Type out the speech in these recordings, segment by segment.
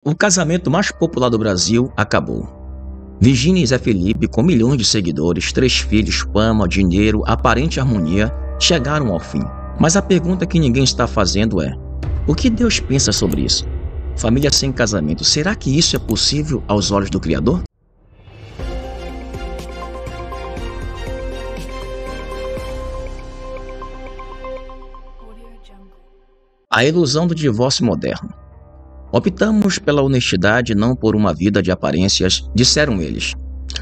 O casamento mais popular do Brasil acabou. Virgínia e Zé Felipe, com milhões de seguidores, 3 filhos, fama, dinheiro, aparente harmonia, chegaram ao fim. Mas a pergunta que ninguém está fazendo é: o que Deus pensa sobre isso? Família sem casamento, será que isso é possível aos olhos do Criador? A ilusão do divórcio moderno. Optamos pela honestidade, não por uma vida de aparências, disseram eles.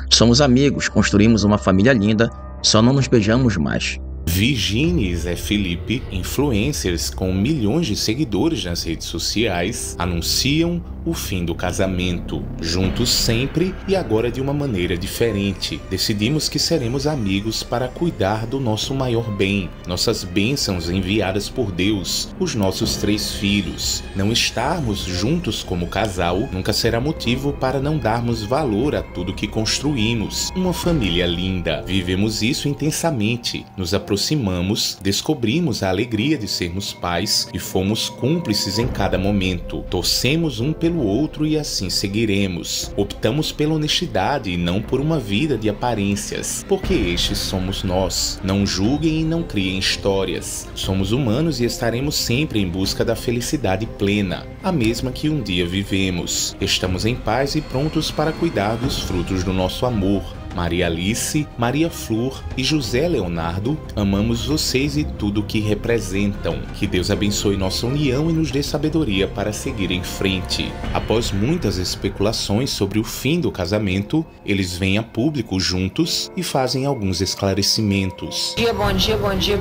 Somos amigos, construímos uma família linda, só não nos beijamos mais. Virgínia e Zé Felipe, influencers com milhões de seguidores nas redes sociais, anunciam o fim do casamento. Juntos sempre e agora de uma maneira diferente. Decidimos que seremos amigos para cuidar do nosso maior bem, nossas bênçãos enviadas por Deus, os nossos 3 filhos. Não estarmos juntos como casal nunca será motivo para não darmos valor a tudo que construímos. Uma família linda. Vivemos isso intensamente. Nos aproximamos, descobrimos a alegria de sermos pais e fomos cúmplices em cada momento. Torcemos um pelo outro e assim seguiremos. Optamos pela honestidade e não por uma vida de aparências, porque estes somos nós. Não julguem e não criem histórias. Somos humanos e estaremos sempre em busca da felicidade plena, a mesma que um dia vivemos. Estamos em paz e prontos para cuidar dos frutos do nosso amor. Maria Alice, Maria Flor e José Leonardo, amamos vocês e tudo o que representam. Que Deus abençoe nossa união e nos dê sabedoria para seguir em frente. Após muitas especulações sobre o fim do casamento, eles vêm a público juntos e fazem alguns esclarecimentos.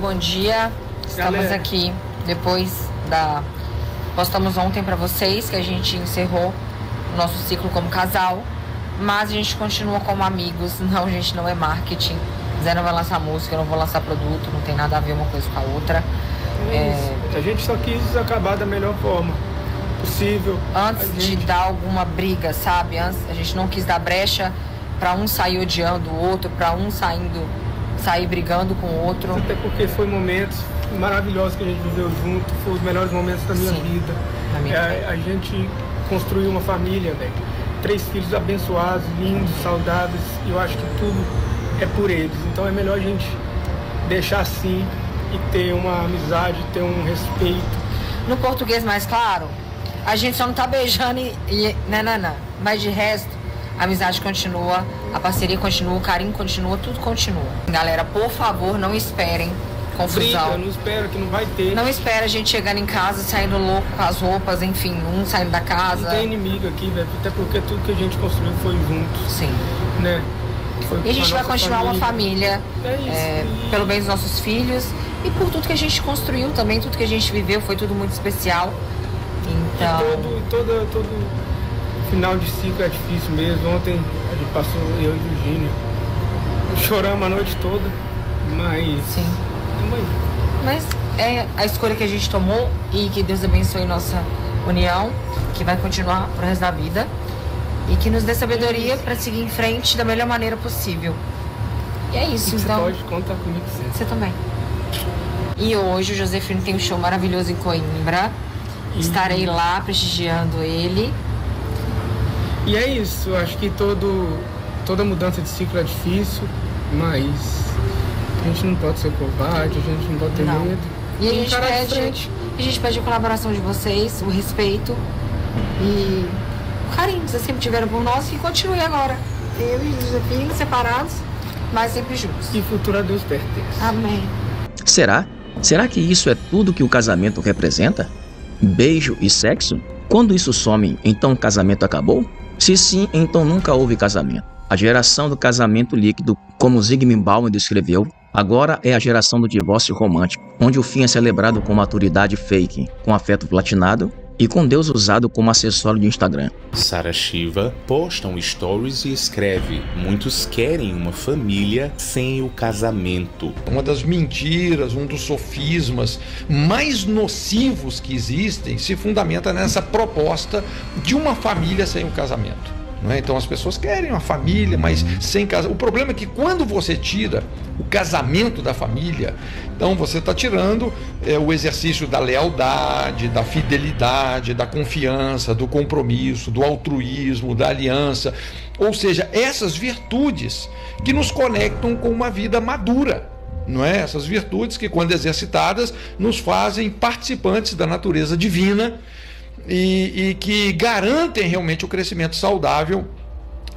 Bom dia. Estamos aqui depois da... Postamos ontem para vocês que a gente encerrou o nosso ciclo como casal. Mas a gente continua como amigos, não, a gente não é marketing. Zé não vai lançar música, eu não vou lançar produto, não tem nada a ver uma coisa com a outra. A gente só quis acabar da melhor forma possível. Antes de dar alguma briga, sabe? Antes, a gente não quis dar brecha pra um sair odiando o outro, pra um sair brigando com o outro. Até porque foi momentos maravilhosos que a gente viveu junto, foram os melhores momentos da minha vida. A gente construiu uma família, velho. 3 filhos abençoados, lindos, saudáveis, e eu acho que tudo é por eles. Então é melhor a gente deixar assim e ter uma amizade, ter um respeito. No português mais claro, a gente só não tá beijando não. Mas de resto, a amizade continua, a parceria continua, o carinho continua, tudo continua. Galera, por favor, não esperem confusão. Briga, não espera, que não vai ter. Não espera a gente chegando em casa, saindo louco com as roupas, enfim, um saindo da casa. Não tem inimigo aqui, velho, até porque tudo que a gente construiu foi junto. Sim. Né? E a gente vai continuar uma família, pelo bem dos nossos filhos e por tudo que a gente construiu também, tudo que a gente viveu, foi tudo muito especial. Então... E todo final de ciclo é difícil mesmo. Ontem a gente passou, eu e Virgínia, choramos a noite toda, mas... Sim. Mas é a escolha que a gente tomou e que Deus abençoe nossa união, que vai continuar pro resto da vida e que nos dê sabedoria para seguir em frente da melhor maneira possível. E é isso, então. Você pode contar comigo sempre. Você também. E hoje o Josefino tem um show maravilhoso em Coimbra. Estarei lá prestigiando ele. E é isso, acho que toda mudança de ciclo é difícil, mas a gente não pode ser covarde, a gente não pode ter medo. E a gente pede a colaboração de vocês, o respeito e o carinho que vocês sempre tiveram por nós, que continue agora. Eu e o Josefino separados, mas sempre juntos. E futuro a Deus pertence. Amém. Será? Será que isso é tudo que o casamento representa? Beijo e sexo? Quando isso some, então o casamento acabou? Se sim, então nunca houve casamento. A geração do casamento líquido, como Zygmunt Bauman descreveu, agora é a geração do divórcio romântico, onde o fim é celebrado com maturidade fake, com afeto platinado e com Deus usado como acessório de Instagram. Sara Shiva posta um stories e escreve: muitos querem uma família sem o casamento. Uma das mentiras, um dos sofismas mais nocivos que existem se fundamenta nessa proposta de uma família sem o casamento. não é? Então as pessoas querem uma família, mas sem casa. O problema é que quando você tira o casamento da família, então você está tirando o exercício da lealdade, da fidelidade, da confiança, do compromisso, do altruísmo, da aliança. Ou seja, essas virtudes que nos conectam com uma vida madura, não é? Essas virtudes que, quando exercitadas, nos fazem participantes da natureza divina e que garantem realmente o crescimento saudável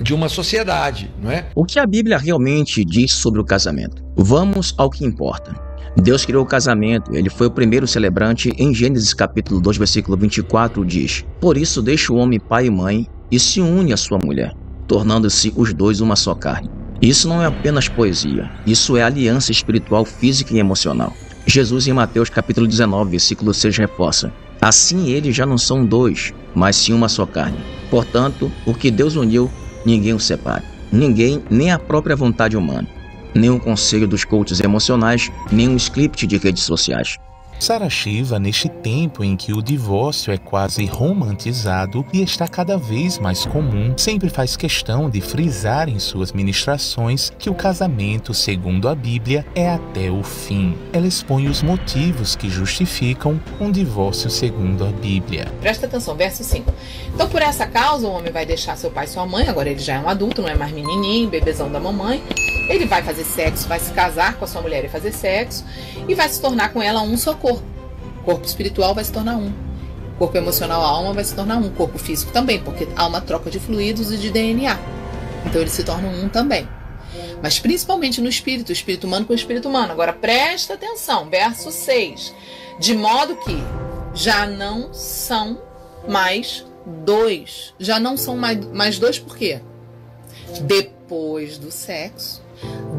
de uma sociedade, não é? O que a Bíblia realmente diz sobre o casamento? Vamos ao que importa. Deus criou o casamento, ele foi o primeiro celebrante. Em Gênesis capítulo 2, versículo 24, diz: "Por isso deixa o homem pai e mãe e se une à sua mulher, tornando-se os dois uma só carne." Isso não é apenas poesia, isso é aliança espiritual, física e emocional. Jesus, em Mateus capítulo 19, versículo 6, reforça: "Assim eles já não são dois, mas sim uma só carne. Portanto, o que Deus uniu, ninguém o separe." Ninguém, nem a própria vontade humana, nem o conselho dos coaches emocionais, nem um script de redes sociais. Sarah Shiva, neste tempo em que o divórcio é quase romantizado e está cada vez mais comum, sempre faz questão de frisar em suas ministrações que o casamento, segundo a Bíblia, é até o fim. Ela expõe os motivos que justificam um divórcio segundo a Bíblia. Presta atenção, verso 5. "Então, por essa causa, o homem vai deixar seu pai e sua mãe," agora ele já é um adulto, não é mais menininho, bebezão da mamãe. "Ele vai fazer sexo, vai se casar com a sua mulher e fazer sexo, e vai se tornar com ela um só corpo. Corpo espiritual vai se tornar um. Corpo emocional, a alma vai se tornar um. Corpo físico também, porque há uma troca de fluidos e de DNA. Então eles se tornam um também. Mas principalmente no espírito, o espírito humano com o espírito humano." Agora presta atenção, verso 6. "De modo que já não são mais dois." Já não são mais dois por quê? Depois do sexo,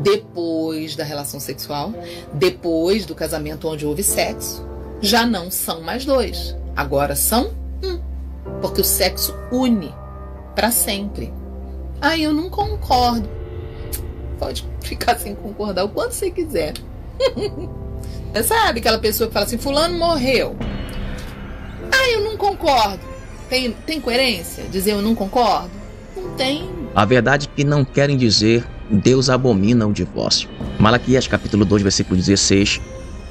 depois da relação sexual, depois do casamento onde houve sexo, já não são mais dois. Agora são um. Porque o sexo une para sempre. Eu não concordo. Pode ficar sem concordar o quanto você quiser. Você sabe aquela pessoa que fala assim: fulano morreu. Eu não concordo. Tem coerência dizer eu não concordo? Não tem. A verdade é que não querem dizer Deus abomina o divórcio. Malaquias capítulo 2, versículo 16: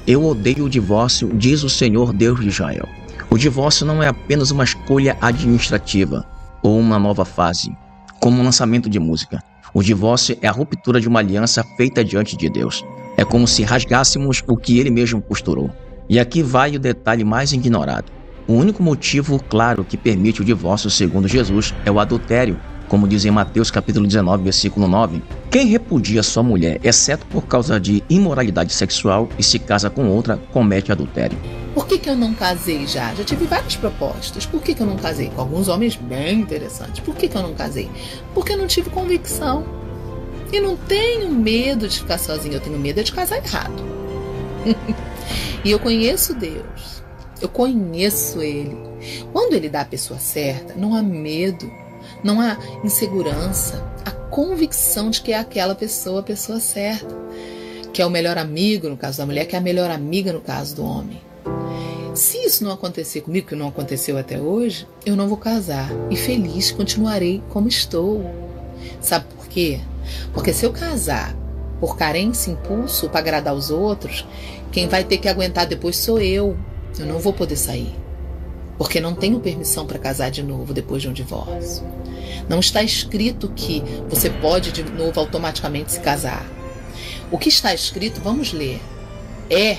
"Eu odeio o divórcio, diz o Senhor Deus de Israel." O divórcio não é apenas uma escolha administrativa ou uma nova fase, como um lançamento de música. O divórcio é a ruptura de uma aliança feita diante de Deus. É como se rasgássemos o que ele mesmo costurou. E aqui vai o detalhe mais ignorado. O único motivo claro que permite o divórcio segundo Jesus é o adultério, como diz em Mateus capítulo 19, versículo 9. "Quem repudia sua mulher, exceto por causa de imoralidade sexual, e se casa com outra, comete adultério." Por que eu não casei já? Já tive várias propostas. Por que eu não casei? Com alguns homens bem interessantes. Por que eu não casei? Porque eu não tive convicção. E não tenho medo de ficar sozinha, eu tenho medo de casar errado. E eu conheço Deus. Eu conheço Ele. Quando Ele dá a pessoa certa, não há medo, não há insegurança. A convicção de que é aquela pessoa a pessoa certa. Que é o melhor amigo, no caso da mulher, que é a melhor amiga, no caso do homem. Se isso não acontecer comigo, que não aconteceu até hoje, eu não vou casar. E feliz continuarei como estou. Sabe por quê? Porque se eu casar por carência, impulso, para agradar os outros, quem vai ter que aguentar depois sou eu. Eu não vou poder sair. Porque não tenho permissão para casar de novo depois de um divórcio. Não está escrito que você pode de novo automaticamente se casar. O que está escrito, vamos ler, é: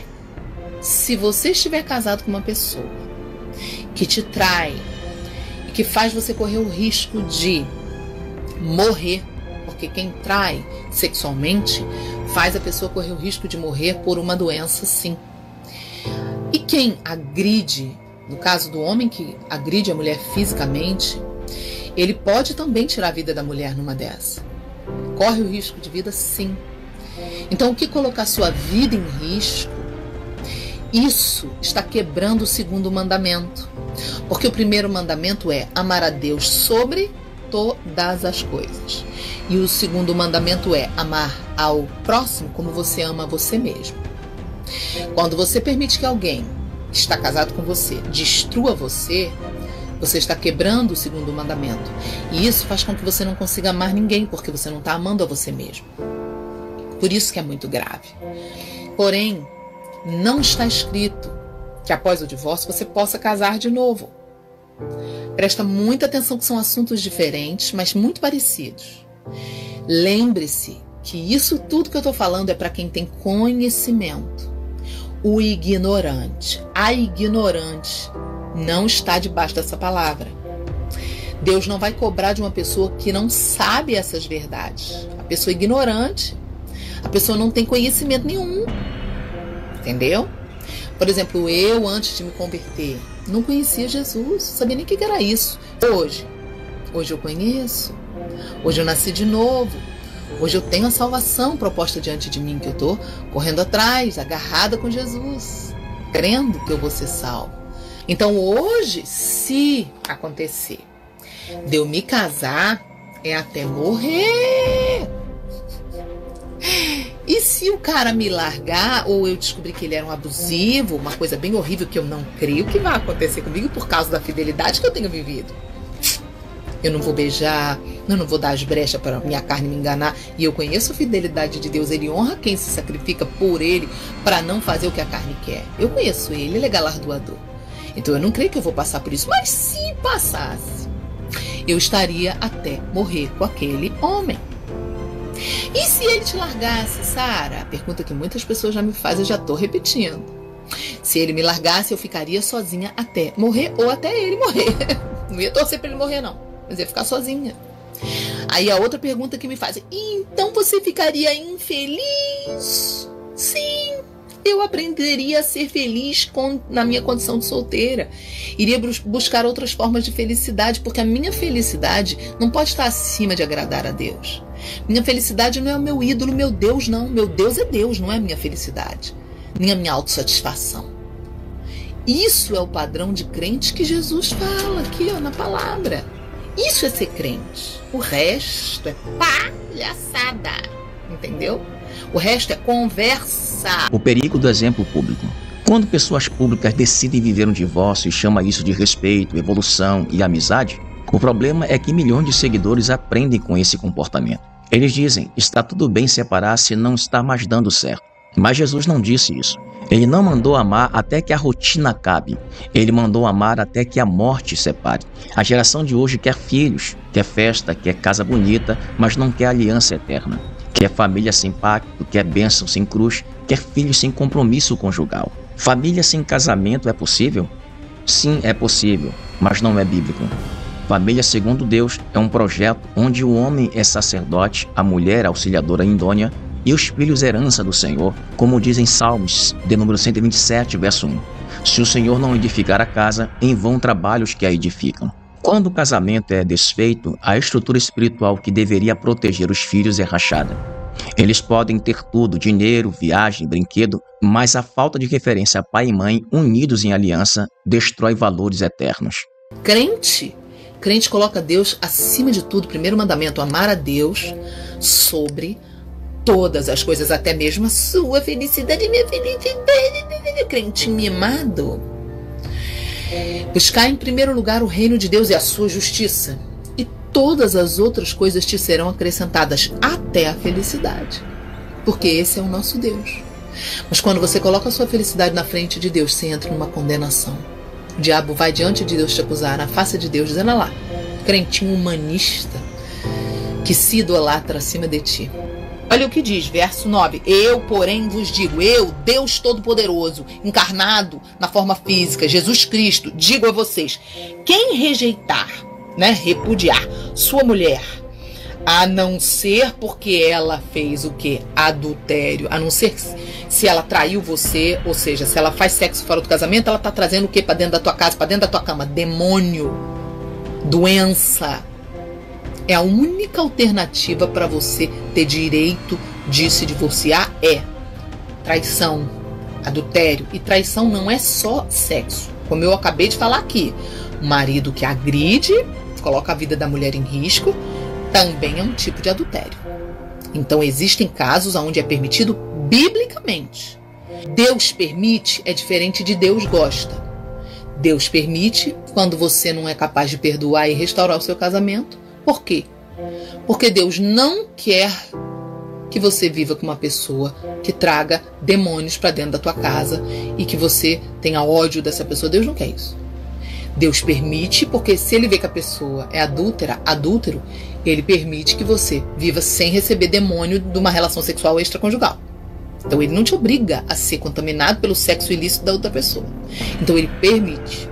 se você estiver casado com uma pessoa que te trai e que faz você correr o risco de morrer, porque quem trai sexualmente faz a pessoa correr o risco de morrer por uma doença, sim. E quem agride, no caso do homem que agride a mulher fisicamente, ele pode também tirar a vida da mulher numa dessa. Corre o risco de vida, sim. Então, o que colocar sua vida em risco, isso está quebrando o segundo mandamento. Porque o primeiro mandamento é amar a Deus sobre todas as coisas. E o segundo mandamento é amar ao próximo como você ama a você mesmo. Quando você permite que alguém que está casado com você destrua você, Você está quebrando o segundo mandamento. E isso faz com que você não consiga amar ninguém, porque você não está amando a você mesmo. Por isso que é muito grave. Porém, não está escrito que após o divórcio você possa casar de novo. Presta muita atenção que são assuntos diferentes, mas muito parecidos. Lembre-se que isso tudo que eu estou falando é para quem tem conhecimento. O ignorante, a ignorante, não está debaixo dessa palavra. Deus não vai cobrar de uma pessoa que não sabe essas verdades. A pessoa ignorante, a pessoa não tem conhecimento nenhum. Entendeu? Por exemplo, eu, antes de me converter, não conhecia Jesus, não sabia nem o que era isso. Hoje eu conheço. Hoje eu nasci de novo. Hoje eu tenho a salvação proposta diante de mim, que eu estou correndo atrás, agarrada com Jesus, crendo que eu vou ser salvo. Então hoje, se acontecer de eu me casar, é até morrer. E se o cara me largar, ou eu descobrir que ele era um abusivo, uma coisa bem horrível que eu não creio que vai acontecer comigo por causa da fidelidade que eu tenho vivido. Eu não vou beijar, eu não vou dar as brechas para minha carne me enganar. E eu conheço a fidelidade de Deus. Ele honra quem se sacrifica por Ele para não fazer o que a carne quer. Eu conheço Ele, Ele é galardoador. Então eu não creio que eu vou passar por isso. Mas se passasse, eu estaria até morrer com aquele homem. E se ele te largasse, Sara? A pergunta que muitas pessoas já me fazem, eu já estou repetindo. Se ele me largasse, eu ficaria sozinha até morrer ou até ele morrer. Não ia torcer para ele morrer, não. Mas ia ficar sozinha. Aí a outra pergunta que me fazem, então você ficaria infeliz? Sim, eu aprenderia a ser feliz na minha condição de solteira. Iria buscar outras formas de felicidade, porque a minha felicidade não pode estar acima de agradar a Deus. Minha felicidade não é o meu ídolo, meu Deus não. Meu Deus é Deus, não é a minha felicidade, nem a minha autossatisfação. Isso é o padrão de crente que Jesus fala aqui, ó, na palavra. Isso é ser crente. O resto é palhaçada, entendeu? O resto é conversa. O perigo do exemplo público. Quando pessoas públicas decidem viver um divórcio e chamam isso de respeito, evolução e amizade, o problema é que milhões de seguidores aprendem com esse comportamento. Eles dizem, está tudo bem separar se não está mais dando certo. Mas Jesus não disse isso. Ele não mandou amar até que a rotina acabe. Ele mandou amar até que a morte separe. A geração de hoje quer filhos, quer festa, quer casa bonita, mas não quer aliança eterna. Quer família sem pacto, quer bênção sem cruz, quer filhos sem compromisso conjugal. Família sem casamento é possível? Sim, é possível, mas não é bíblico. Família segundo Deus é um projeto onde o homem é sacerdote, a mulher auxiliadora idônea e os filhos herança do Senhor, como dizem Salmos, de número 127, verso 1. Se o Senhor não edificar a casa, em vão trabalhos que a edificam. Quando o casamento é desfeito, a estrutura espiritual que deveria proteger os filhos é rachada. Eles podem ter tudo, dinheiro, viagem, brinquedo, mas a falta de referência a pai e mãe, unidos em aliança, destrói valores eternos. Crente coloca Deus acima de tudo. Primeiro mandamento, amar a Deus sobre todas as coisas, até mesmo a sua felicidade, minha felicidade. Crente mimado. Buscar em primeiro lugar o reino de Deus e a sua justiça, e todas as outras coisas te serão acrescentadas, até a felicidade, porque esse é o nosso Deus. Mas quando você coloca a sua felicidade na frente de Deus, você entra numa condenação. O diabo vai diante de Deus te acusar, na face de Deus, dizendo lá, crentinho humanista, que se idolatra acima de ti. Olha o que diz, verso 9. Eu, porém, vos digo, eu, Deus Todo-Poderoso, encarnado na forma física, Jesus Cristo, digo a vocês, quem rejeitar, repudiar sua mulher, a não ser porque ela fez o quê? Adultério, a não ser se ela traiu você, ou seja, se ela faz sexo fora do casamento, ela está trazendo o quê para dentro da tua casa, para dentro da tua cama? Demônio, doença. É a única alternativa para você ter direito de se divorciar, é traição, adultério. E traição não é só sexo, como eu acabei de falar aqui. O marido que agride, coloca a vida da mulher em risco, também é um tipo de adultério. Então existem casos onde é permitido biblicamente. Deus permite é diferente de Deus gosta. Deus permite quando você não é capaz de perdoar e restaurar o seu casamento. Por quê? Porque Deus não quer que você viva com uma pessoa que traga demônios para dentro da tua casa e que você tenha ódio dessa pessoa. Deus não quer isso. Deus permite, porque se ele vê que a pessoa é adúltero, ele permite que você viva sem receber demônio de uma relação sexual extraconjugal. Então ele não te obriga a ser contaminado pelo sexo ilícito da outra pessoa. Então ele permite.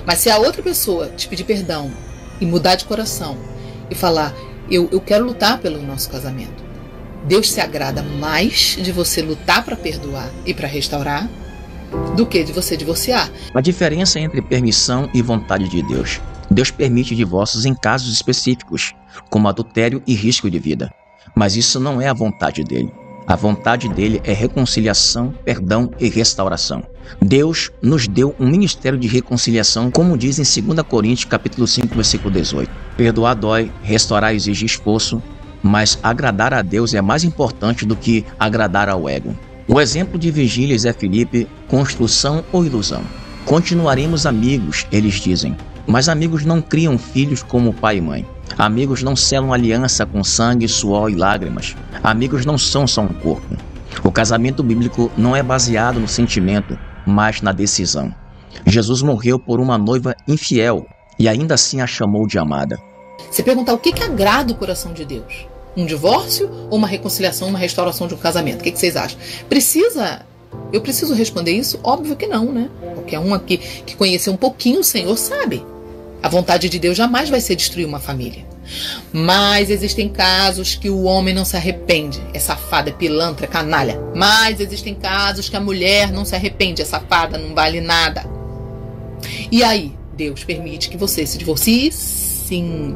Mas se a outra pessoa te pedir perdão e mudar de coração e falar, eu quero lutar pelo nosso casamento, Deus se agrada mais de você lutar para perdoar e para restaurar do que de você divorciar. A diferença entre permissão e vontade de Deus. Deus permite divórcios em casos específicos, como adultério e risco de vida. Mas isso não é a vontade dele. A vontade dele é reconciliação, perdão e restauração. Deus nos deu um ministério de reconciliação, como diz em 2 Coríntios capítulo 5, versículo 18. Perdoar dói, restaurar exige esforço, mas agradar a Deus é mais importante do que agradar ao ego. O exemplo de Virgílias é Filipe, construção ou ilusão. Continuaremos amigos, eles dizem, mas amigos não criam filhos como pai e mãe. Amigos não selam aliança com sangue, suor e lágrimas. Amigos não são só um corpo. O casamento bíblico não é baseado no sentimento, mas na decisão. Jesus morreu por uma noiva infiel e ainda assim a chamou de amada. Você perguntar o que agrada o coração de Deus? Um divórcio ou uma reconciliação, uma restauração de um casamento? O que vocês acham? Eu preciso responder isso? Óbvio que não, né? Qualquer um aqui que conhecer um pouquinho o Senhor sabe. A vontade de Deus jamais vai ser destruir uma família. Mas existem casos que o homem não se arrepende. É safada, é pilantra, é canalha. Mas existem casos que a mulher não se arrepende. É safada, não vale nada. E aí, Deus permite que você se divorcie? Sim.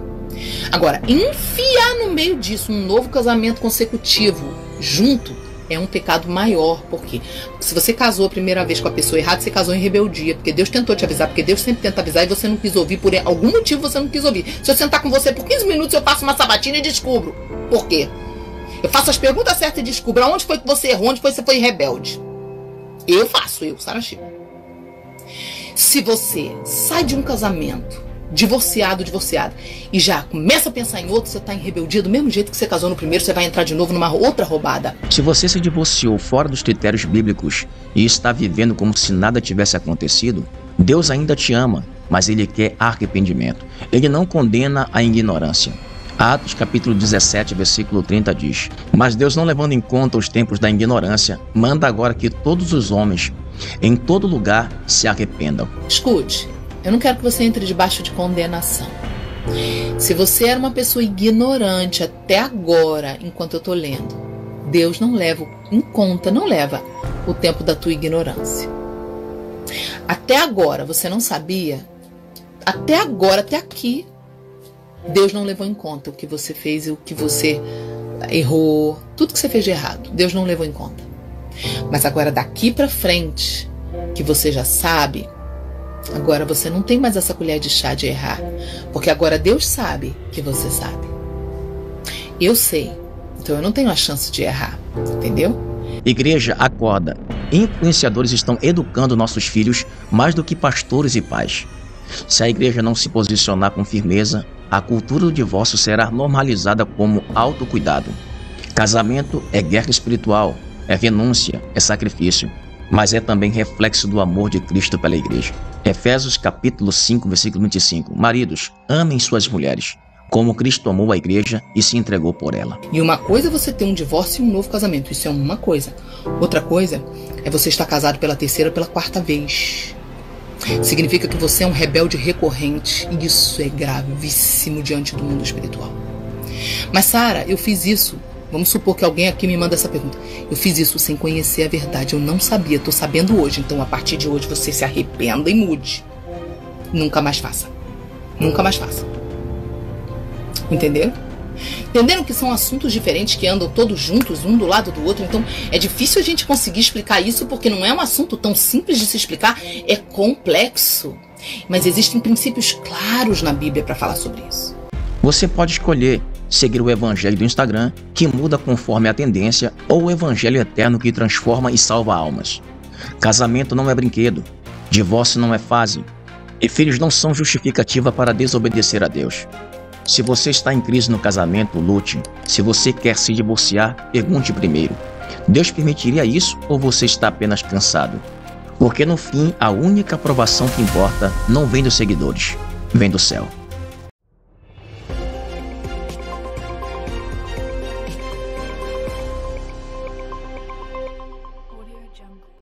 Agora, enfiar no meio disso um novo casamento consecutivo junto é um pecado maior. Por quê? Porque se você casou a primeira vez com a pessoa errada, você casou em rebeldia, porque Deus tentou te avisar, porque Deus sempre tenta avisar e você não quis ouvir, por algum motivo você não quis ouvir. Se eu sentar com você por 15 minutos, eu passo uma sabatina e descubro. Por quê? Eu faço as perguntas certas e descubro aonde foi que você errou, onde foi que você foi rebelde. Eu, Sara Chico. Se você sai de um casamento divorciada, e já começa a pensar em outro, você está em rebeldia do mesmo jeito que você casou no primeiro, você vai entrar de novo numa outra roubada. Se você se divorciou fora dos critérios bíblicos e está vivendo como se nada tivesse acontecido, Deus ainda te ama, mas Ele quer arrependimento. Ele não condena a ignorância. Atos capítulo 17, versículo 30 diz: mas Deus, não levando em conta os tempos da ignorância, manda agora que todos os homens, em todo lugar, se arrependam. Escute, eu não quero que você entre debaixo de condenação. Se você era uma pessoa ignorante até agora, enquanto eu estou lendo, Deus não leva em conta, não leva o tempo da tua ignorância. Até agora você não sabia, até agora, até aqui, Deus não levou em conta o que você fez e o que você errou, tudo que você fez de errado, Deus não levou em conta. Mas agora daqui para frente, que você já sabe, agora você não tem mais essa colher de chá de errar, porque agora Deus sabe que você sabe. Eu sei, então eu não tenho a chance de errar, entendeu? Igreja, acorda. Influenciadores estão educando nossos filhos mais do que pastores e pais. Se a igreja não se posicionar com firmeza, a cultura do divórcio será normalizada como autocuidado. Casamento é guerra espiritual, é renúncia, é sacrifício, mas é também reflexo do amor de Cristo pela igreja. Efésios capítulo 5, versículo 25. Maridos, amem suas mulheres, como Cristo amou a igreja e se entregou por ela. E uma coisa é você ter um divórcio e um novo casamento, isso é uma coisa. Outra coisa é você estar casado pela terceira ou pela quarta vez. Significa que você é um rebelde recorrente, e isso é gravíssimo diante do mundo espiritual. Mas Sara, eu fiz isso. Vamos supor que alguém aqui me manda essa pergunta. Eu fiz isso sem conhecer a verdade, eu não sabia, estou sabendo hoje. Então a partir de hoje você se arrependa e mude. Nunca mais faça. Nunca mais faça. Entenderam? Entenderam que são assuntos diferentes que andam todos juntos, um do lado do outro. Então é difícil a gente conseguir explicar isso, porque não é um assunto tão simples de se explicar, é complexo. Mas existem princípios claros na Bíblia para falar sobre isso. Você pode escolher seguir o evangelho do Instagram, que muda conforme a tendência, ou o evangelho eterno, que transforma e salva almas. Casamento não é brinquedo, divórcio não é fase, E filhos não são justificativa para desobedecer a Deus. Se você está em crise no casamento, lute. Se você quer se divorciar, pergunte primeiro: Deus permitiria isso ou você está apenas cansado? Porque no fim, a única aprovação que importa não vem dos seguidores, vem do céu.